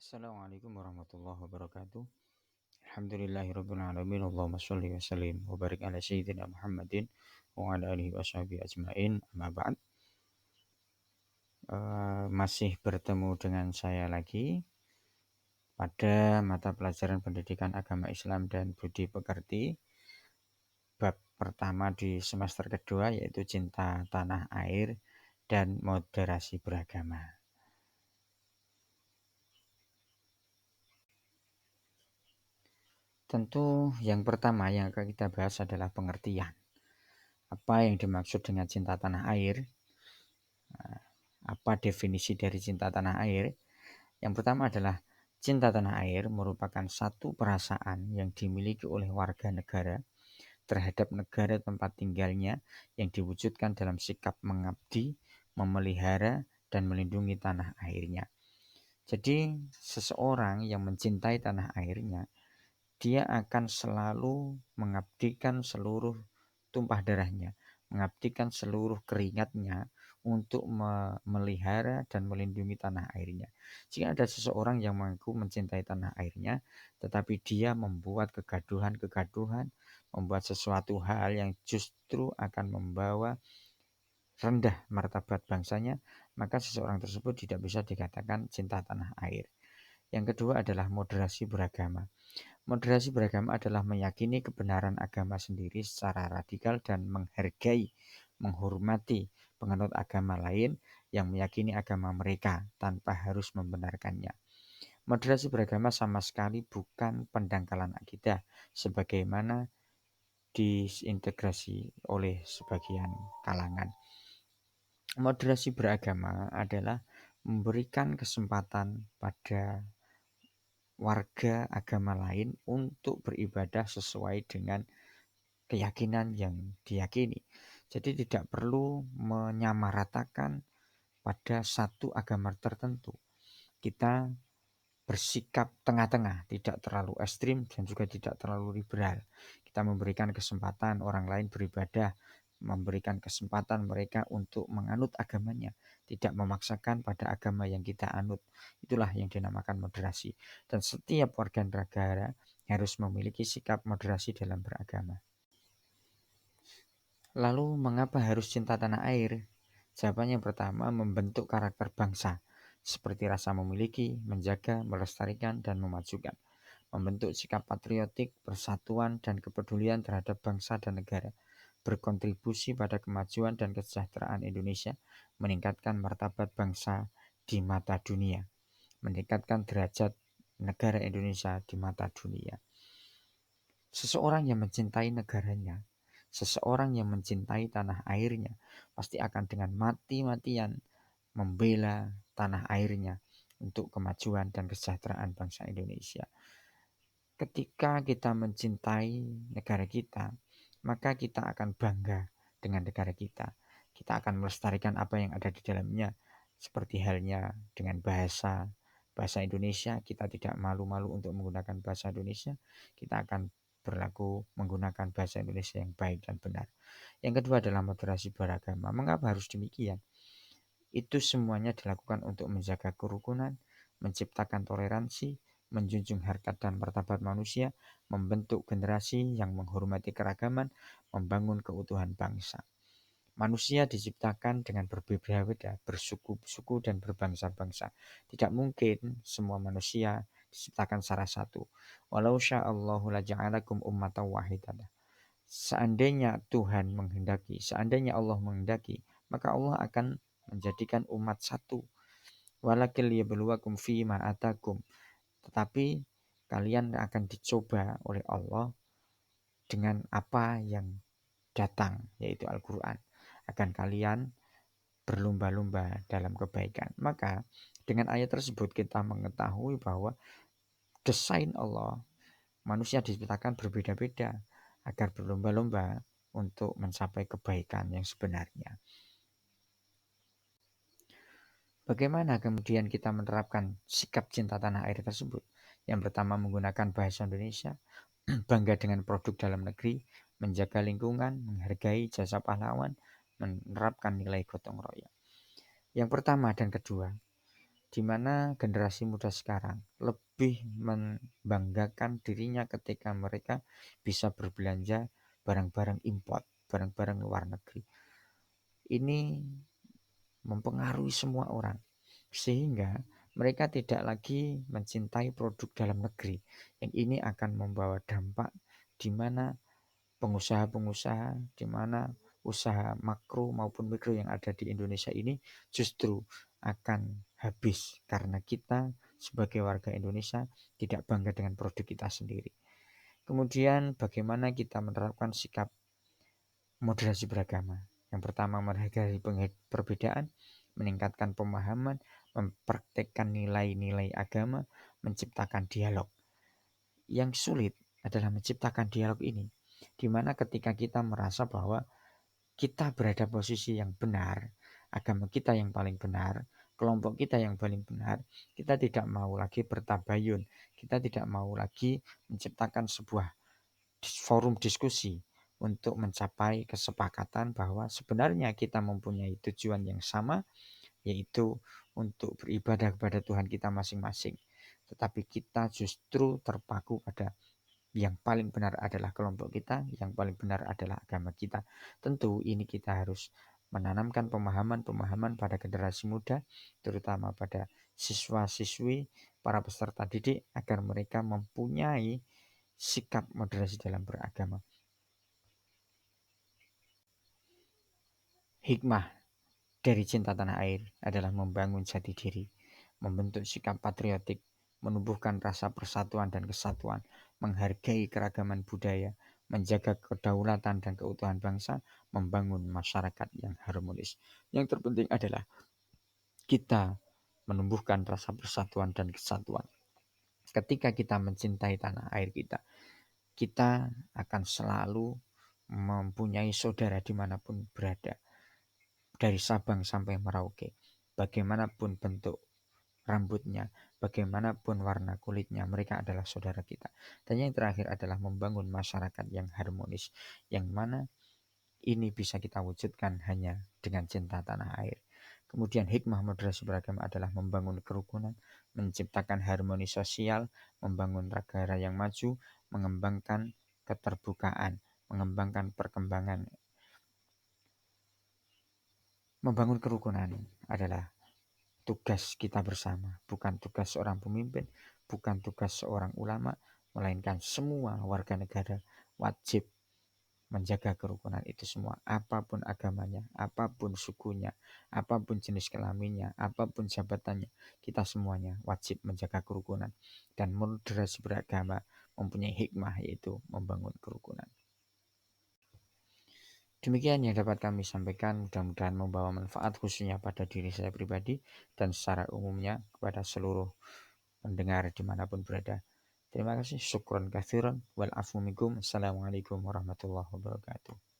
Assalamualaikum warahmatullahi wabarakatuh. Alhamdulillahirabbil alamin. Allahumma shalli wa sallim wa barik ala sayyidina Muhammadin wa ala alihi washabihi ajmain. Amma ba'd. Masih bertemu dengan saya lagi pada mata pelajaran Pendidikan Agama Islam dan Budi Pekerti, bab pertama di semester kedua, yaitu cinta tanah air dan moderasi beragama. Tentu yang pertama yang akan kita bahas adalah pengertian. Apa yang dimaksud dengan cinta tanah air? Apa definisi dari cinta tanah air? Yang pertama adalah cinta tanah air merupakan satu perasaan yang dimiliki oleh warga negara terhadap negara tempat tinggalnya yang diwujudkan dalam sikap mengabdi, memelihara, dan melindungi tanah airnya. Jadi seseorang yang mencintai tanah airnya, dia akan selalu mengabdikan seluruh tumpah darahnya, mengabdikan seluruh keringatnya untuk memelihara dan melindungi tanah airnya. Jika ada seseorang yang mengaku mencintai tanah airnya, tetapi dia membuat kegaduhan, membuat sesuatu hal yang justru akan membawa rendah martabat bangsanya, maka seseorang tersebut tidak bisa dikatakan cinta tanah air. Yang kedua adalah moderasi beragama. Moderasi beragama adalah meyakini kebenaran agama sendiri secara radikal dan menghargai, menghormati penganut agama lain yang meyakini agama mereka tanpa harus membenarkannya. Moderasi beragama sama sekali bukan pendangkalan akidah sebagaimana disintegrasi oleh sebagian kalangan. Moderasi beragama adalah memberikan kesempatan pada warga agama lain untuk beribadah sesuai dengan keyakinan yang diyakini. Jadi tidak perlu menyamaratakan pada satu agama tertentu. Kita bersikap tengah-tengah, tidak terlalu ekstrim dan juga tidak terlalu liberal. Kita memberikan kesempatan orang lain beribadah, memberikan kesempatan mereka untuk menganut agamanya, tidak memaksakan pada agama yang kita anut. Itulah yang dinamakan moderasi. Dan setiap warga negara harus memiliki sikap moderasi dalam beragama. Lalu mengapa harus cinta tanah air? Jawabannya yang pertama, membentuk karakter bangsa seperti rasa memiliki, menjaga, melestarikan, dan memajukan. Membentuk sikap patriotik, persatuan, dan kepedulian terhadap bangsa dan negara. Berkontribusi pada kemajuan dan kesejahteraan Indonesia, meningkatkan martabat bangsa di mata dunia, meningkatkan derajat negara Indonesia di mata dunia. Seseorang yang mencintai negaranya, seseorang yang mencintai tanah airnya, pasti akan dengan mati-matian membela tanah airnya untuk kemajuan dan kesejahteraan bangsa Indonesia. Ketika kita mencintai negara kita, maka kita akan bangga dengan negara kita. Kita akan melestarikan apa yang ada di dalamnya. Seperti halnya dengan bahasa Indonesia, kita tidak malu-malu untuk menggunakan bahasa Indonesia. Kita akan berlaku menggunakan bahasa Indonesia yang baik dan benar. Yang kedua adalah moderasi beragama. Mengapa harus demikian? Itu semuanya dilakukan untuk menjaga kerukunan, menciptakan toleransi, menjunjung harkat dan martabat manusia, membentuk generasi yang menghormati keragaman, membangun keutuhan bangsa. Manusia diciptakan dengan berbeda-beda, bersuku-suku dan berbangsa-bangsa. Tidak mungkin semua manusia diciptakan secara satu. Walau sya'allahu laja'alakum ummatan wahidatan. Seandainya Tuhan menghendaki, seandainya Allah menghendaki, maka Allah akan menjadikan umat satu. Walakil liyabluwakum fima atakum. Tetapi kalian akan dicoba oleh Allah dengan apa yang datang, yaitu Al-Quran. Akan kalian berlomba-lomba dalam kebaikan. Maka dengan ayat tersebut kita mengetahui bahwa desain Allah, manusia diciptakan berbeda-beda agar berlomba-lomba untuk mencapai kebaikan yang sebenarnya. Bagaimana kemudian kita menerapkan sikap cinta tanah air tersebut? Yang pertama, menggunakan bahasa Indonesia, bangga dengan produk dalam negeri, menjaga lingkungan, menghargai jasa pahlawan, menerapkan nilai gotong royong. Yang pertama dan kedua, di mana generasi muda sekarang lebih membanggakan dirinya ketika mereka bisa berbelanja barang-barang import, barang-barang luar negeri. Ini mempengaruhi semua orang, sehingga mereka tidak lagi mencintai produk dalam negeri. Yang ini akan membawa dampak di mana pengusaha-pengusaha, di mana usaha makro maupun mikro yang ada di Indonesia ini justru akan habis karena kita sebagai warga Indonesia tidak bangga dengan produk kita sendiri. Kemudian bagaimana kita menerapkan sikap moderasi beragama. Yang pertama, menghargai perbedaan, meningkatkan pemahaman, mempraktekkan nilai-nilai agama, menciptakan dialog. Yang sulit adalah menciptakan dialog ini, di mana ketika kita merasa bahwa kita berada posisi yang benar, agama kita yang paling benar, kelompok kita yang paling benar, kita tidak mau lagi bertabayun, kita tidak mau lagi menciptakan sebuah forum diskusi untuk mencapai kesepakatan bahwa sebenarnya kita mempunyai tujuan yang sama, yaitu untuk beribadah kepada Tuhan kita masing-masing. Tetapi kita justru terpaku pada yang paling benar adalah kelompok kita, yang paling benar adalah agama kita. Tentu ini kita harus menanamkan pemahaman-pemahaman pada generasi muda, terutama pada siswa-siswi, para peserta didik, agar mereka mempunyai sikap moderasi dalam beragama. Hikmah dari cinta tanah air adalah membangun jati diri, membentuk sikap patriotik, menumbuhkan rasa persatuan dan kesatuan, menghargai keragaman budaya, menjaga kedaulatan dan keutuhan bangsa, membangun masyarakat yang harmonis. Yang terpenting adalah kita menumbuhkan rasa persatuan dan kesatuan. Ketika kita mencintai tanah air kita, kita akan selalu mempunyai saudara dimanapun berada. Dari Sabang sampai Merauke, bagaimanapun bentuk rambutnya, bagaimanapun warna kulitnya, mereka adalah saudara kita. Dan yang terakhir adalah membangun masyarakat yang harmonis, yang mana ini bisa kita wujudkan hanya dengan cinta tanah air. Kemudian hikmah moderasi beragama adalah membangun kerukunan, menciptakan harmoni sosial, membangun negara yang maju, mengembangkan keterbukaan, mengembangkan perkembangan. Membangun kerukunan adalah tugas kita bersama, bukan tugas seorang pemimpin, bukan tugas seorang ulama, melainkan semua warga negara wajib menjaga kerukunan itu semua, apapun agamanya, apapun sukunya, apapun jenis kelaminnya, apapun jabatannya, kita semuanya wajib menjaga kerukunan. Dan moderasi beragama mempunyai hikmah, yaitu membangun kerukunan. Demikian yang dapat kami sampaikan, mudah-mudahan membawa manfaat khususnya pada diri saya pribadi dan secara umumnya kepada seluruh pendengar dimanapun berada. Terima kasih, syukron kathiran, wal afu minkum. Assalamualaikum warahmatullahi wabarakatuh.